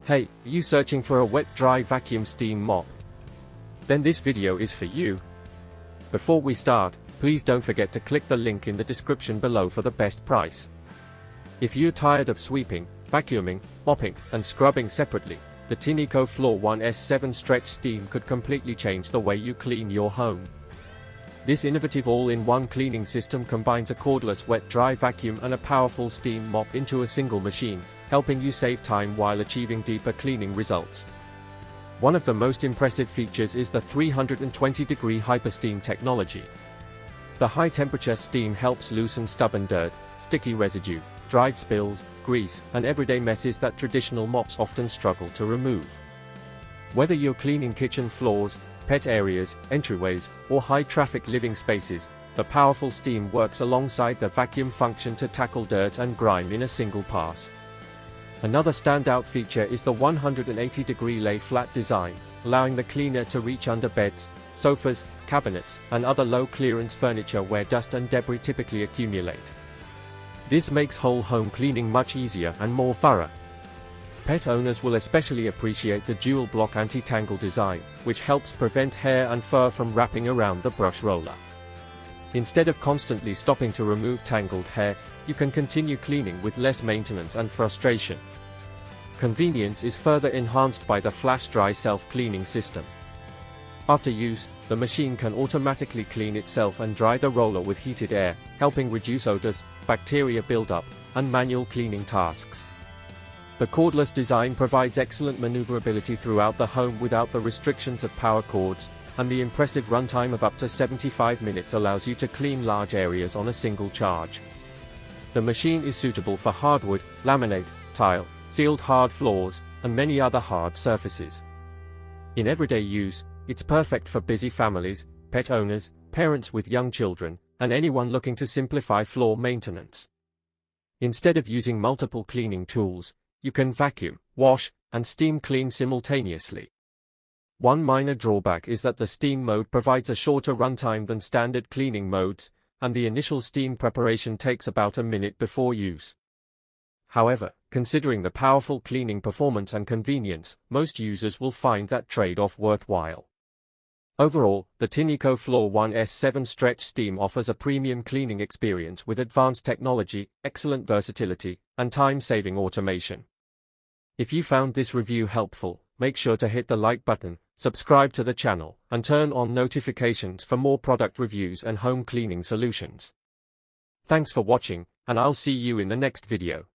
Hey, are you searching for a wet-dry vacuum steam mop? Then this video is for you. Before we start, please don't forget to click the link in the description below for the best price. If you're tired of sweeping, vacuuming, mopping, and scrubbing separately, the Tineco Floor 1 S7 Stretch Steam could completely change the way you clean your home. This innovative all-in-one cleaning system combines a cordless wet-dry vacuum and a powerful steam mop into a single machine, helping you save time while achieving deeper cleaning results. One of the most impressive features is the 320-degree HyperSteam technology. The high-temperature steam helps loosen stubborn dirt, sticky residue, dried spills, grease, and everyday messes that traditional mops often struggle to remove. Whether you're cleaning kitchen floors, pet areas, entryways, or high-traffic living spaces, the powerful steam works alongside the vacuum function to tackle dirt and grime in a single pass. Another standout feature is the 180-degree lay-flat design, allowing the cleaner to reach under beds, sofas, cabinets, and other low-clearance furniture where dust and debris typically accumulate. This makes whole home cleaning much easier and more thorough. Pet owners will especially appreciate the DualBlock Anti-Tangle design, which helps prevent hair and fur from wrapping around the brush roller. Instead of constantly stopping to remove tangled hair, you can continue cleaning with less maintenance and frustration. Convenience is further enhanced by the FlashDry self-cleaning system. After use, the machine can automatically clean itself and dry the roller with heated air, helping reduce odors, bacteria buildup, and manual cleaning tasks. The cordless design provides excellent maneuverability throughout the home without the restrictions of power cords, and the impressive runtime of up to 75 minutes allows you to clean large areas on a single charge. The machine is suitable for hardwood, laminate, tile, sealed hard floors, and many other hard surfaces. In everyday use, it's perfect for busy families, pet owners, parents with young children, and anyone looking to simplify floor maintenance. Instead of using multiple cleaning tools, you can vacuum, wash, and steam clean simultaneously. One minor drawback is that the steam mode provides a shorter runtime than standard cleaning modes, and the initial steam preparation takes about a minute before use. However, considering the powerful cleaning performance and convenience, most users will find that trade-off worthwhile. Overall, the Tineco Floor 1 S7 Stretch Steam offers a premium cleaning experience with advanced technology, excellent versatility, and time-saving automation. If you found this review helpful, make sure to hit the like button, subscribe to the channel, and turn on notifications for more product reviews and home cleaning solutions. Thanks for watching, and I'll see you in the next video.